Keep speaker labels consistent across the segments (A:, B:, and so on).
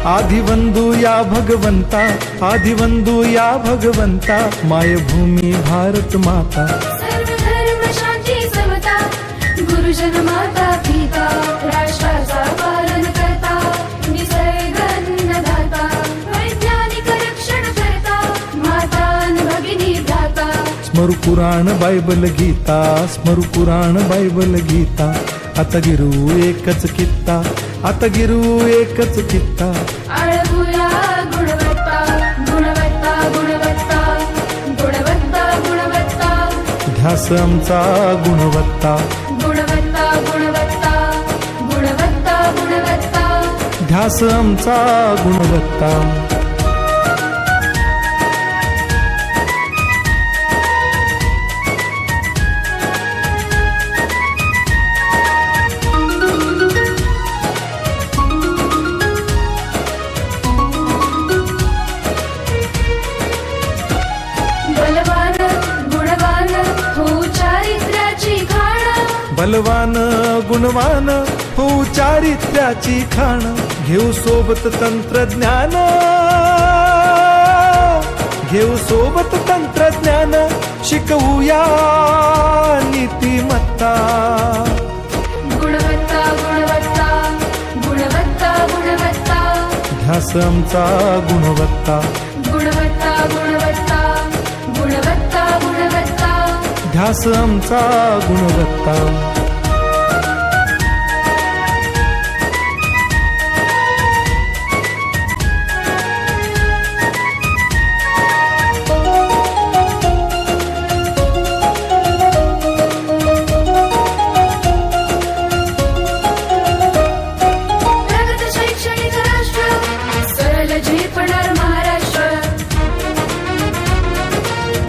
A: आदिवंदू या भगवंता, आदिवंदू या भगवंता, मायभूमी भारत माता,
B: सर्व धर्म शांती समता, गुरुजन माता पिता, राष्ट्राचा पालन करता, निसर्ग अन्नदाता, वैज्ञानिक रक्षण करता, माता भगिनी भ्राता.
A: स्मरू पुराण बायबल गीता, स्मरू पुराण बायबल गीता, आता गिरू एकच कित्ता, आता गिरू एकच कित्ता.
B: आळवूया गुणवत्ता, गुणवत्ता, गुणवत्ता, गुणवत्ता, गुणवत्ता,
A: ध्यास आमचा गुणवत्ता,
B: गुणवत्ता, गुणवत्ता, गुणवत्ता, गुणवत्ता.
A: ध्यास आमचा गुणवत्ता.
B: बलवान गुणवान हो चारित्र्याची खाण,
A: बलवान गुणवान हो चारित्र्याची खाण, घेऊ सोबत तंत्रज्ञान, घेऊ सोबत तंत्रज्ञान, शिकवूया नीतिमत्ता.
B: गुणवत्ता, गुणवत्ता, गुणवत्ता, गुणवत्ता,
A: ध्यास आमचा गुणवत्ता,
B: गुणवत्ता, गुणवत्ता, गुणवत्ता, गुणवत्ता.
A: ध्यास आमचा गुणवत्ता.
B: प्रगत शैक्षणिक राष्ट्र, सरल झेपणार महाराष्ट्र.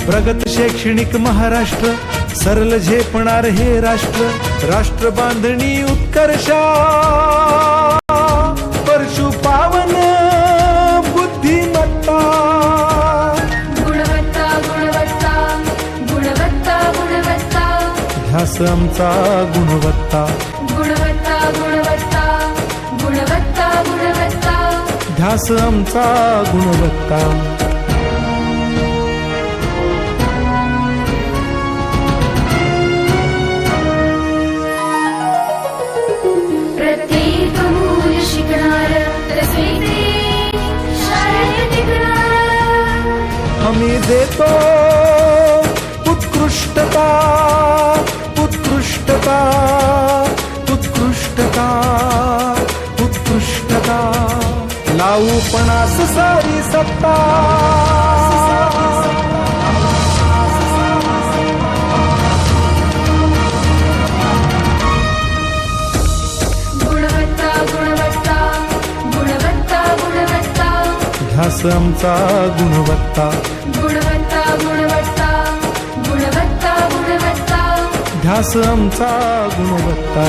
A: प्रगत शैक्षणिक महाराष्ट्र, सरल झेपणार हे राष्ट्र, राष्ट्र बांधणी उत्कर्षा, परशु पावन बुद्धिमत्ता.
B: गुणवत्ता, गुणवत्ता, गुणवत्ता, गुणवत्ता,
A: ध्यास आमचा गुणवत्ता,
B: गुणवत्ता, गुणवत्ता, गुणवत्ता, गुणवत्ता.
A: ध्यास आमचा गुणवत्ता.
B: प्रत्येक मूल शिकणार, तसे ते शाळेत टिकणार.
A: आम्ही देतो उत्कृष्टता, उत्कृष्टता, उत्कृष्टता, उत्कृष्टता, लावू पणास सारी सत्ता.
B: गुणवत्ता, गुणवत्ता, गुणवत्ता, गुणवत्ता,
A: ध्यास आमचा गुणवत्ता,
B: गुणवत्ता, गुणवत्ता, गुणवत्ता, गुणवत्ता.
A: ध्यास आमचा गुणवत्ता.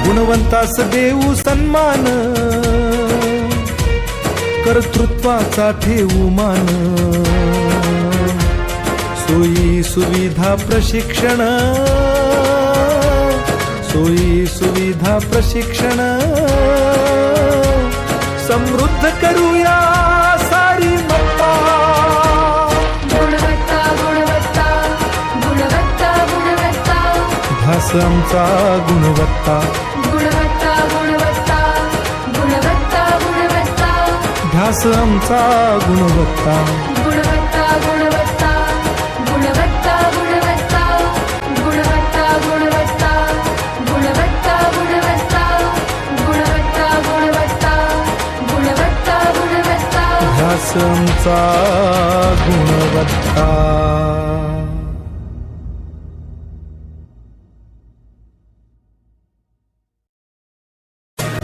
A: गुणवंतास देऊ सन्मान, कर्तृत्वाचा ठेवू मान, सोयी सुविधा प्रशिक्षण, सोयी सुविधा प्रशिक्षण, समृद्ध करूया सारी मत्ता.
B: गुणवत्ता, गुणवत्ता, गुणवत्ता, गुणवत्ता,
A: ध्यास आमचा गुणवत्ता,
B: गुणवत्ता, गुणवत्ता, गुणवत्ता, गुणवत्ता.
A: ध्यास आमचा गुणवत्ता.
B: गुणवत्ता, गुणवत्ता, गुणवत्ता, गुणवत्ता, गुणवत्ता, गुणवत्ता, गुणवत्ता.
A: ध्यास आमचा गुणवत्ता.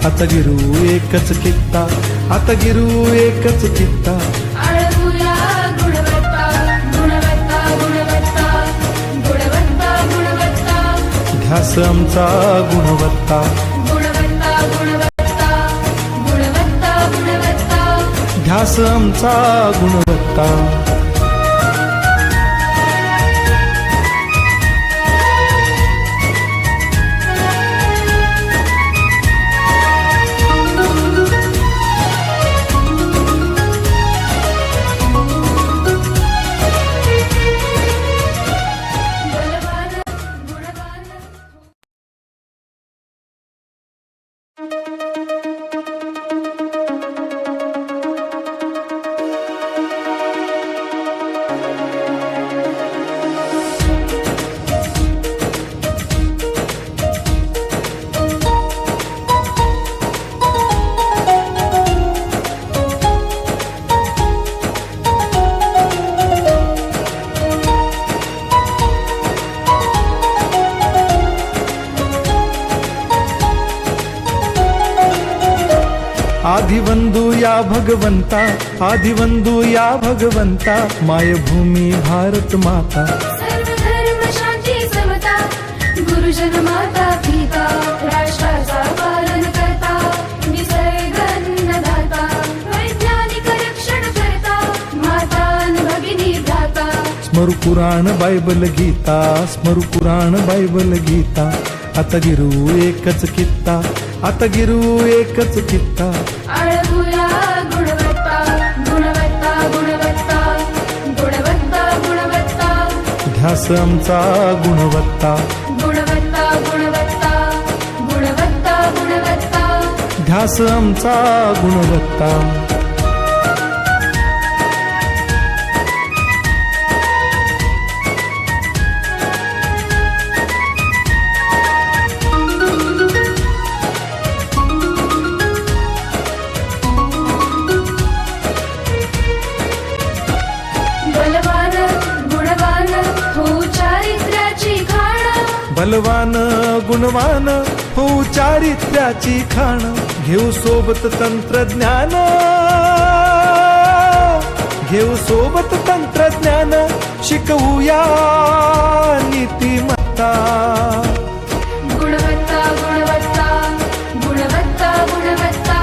A: आता गिरू एकच कित्ता, आता गिरू एकच कित्ता.
B: आळवूया गुणवत्ता गुणवत्ता गुणवत्ता गुणवत्ता गुणवत्ता.
A: ध्यास आमचा गुणवत्ता.
B: गुणवत्ता गुणवत्ता गुणवत्ता गुणवत्ता.
A: ध्यास आमचा गुणवत्ता. आदिवंदू या भगवंता, आदिवंदू या भगवंता. मायभूमी भारत माता.
B: सर्व धर्म शांती समता. गुरुजन माता पिता. राष्ट्राचा पालन करता. निसर्ग अन्नदाता. वैज्ञानिक रक्षण करता. माता अन भगिनी भ्राता.
A: स्मरू पुराण बायबल गीता, स्मरू पुराण बायबल गीता. आता गिरू एकच कित्ता, आता गिरू एकच कित्ता.
B: आळवूया गुणवत्ता गुणवत्ता गुणवत्ता गुणवत्ता गुणवत्ता.
A: ध्यास आमचा गुणवत्ता.
B: गुणवत्ता गुणवत्ता गुणवत्ता गुणवत्ता.
A: ध्यास आमचा गुणवत्ता.
B: बलवान गुणवान हो चारित्र्याची खाण.
A: बलवान गुणवान हो चारित्र्याची खाण. घेऊ सोबत तंत्रज्ञान, घेऊ सोबत तंत्रज्ञान. शिकवूया नीतिमत्ता.
B: गुणवत्ता गुणवत्ता गुणवत्ता गुणवत्ता.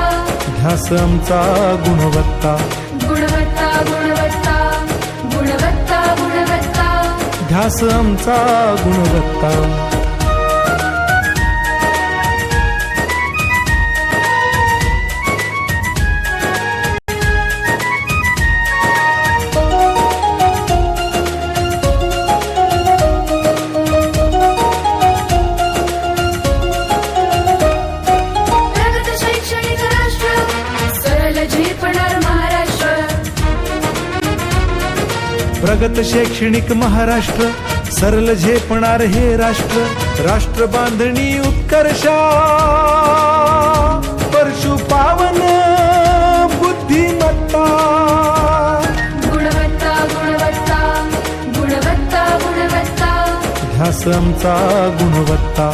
A: ध्यास आमचा गुणवत्ता.
B: गुणवत्ता गुणवत्ता गुणवत्ता गुणवत्ता.
A: ध्यास आमचा गुणवत्ता.
B: प्रगत शैक्षणिक राष्ट्र. सरळ झेपणार महाराष्ट्र.
A: प्रगत शैक्षणिक महाराष्ट्र. सरल झेपणार हे राष्ट्र. राष्ट्र बांधणी उत्कर्षा. परशु पावन बुद्धिमत्ता.
B: गुणवत्ता गुणवत्ता गुणवत्ता गुणवत्ता.
A: ध्यास आमचा गुणवत्ता.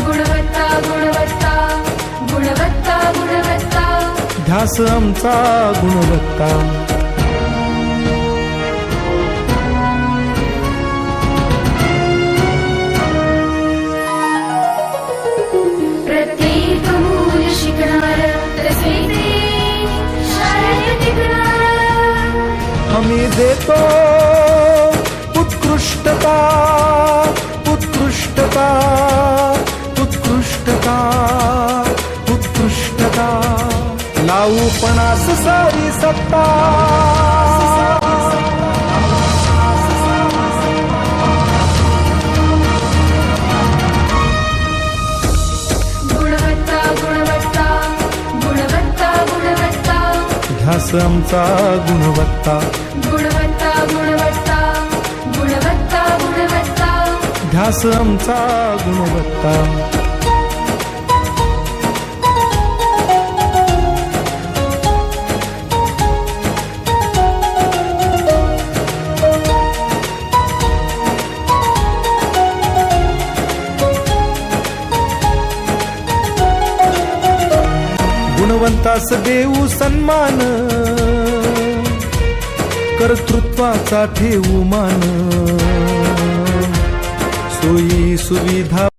B: गुणवत्ता गुणवत्ता गुणवत्ता गुणवत्ता.
A: ध्यास आमचा गुणवत्ता.
B: प्रत्येक मूल शिकणार. तसे ते शाळेत टिकणार.
A: आम्ही देतो उत्कृष्टता, उत्कृष्टता, उत्कृष्टता, उत्कृष्टता. लावू पणास सारी सत्ता.
B: गुणवत्ता गुणवत्ता गुणवत्ता गुणवत्ता.
A: ध्यास आमचा गुणवत्ता.
B: गुणवत्ता गुणवत्ता गुणवत्ता गुणवत्ता.
A: ध्यास आमचा गुणवत्ता. शिकवितास देऊ सन्मान, कर्तृत्वाचा ठेवू मान, सोयी सुविधा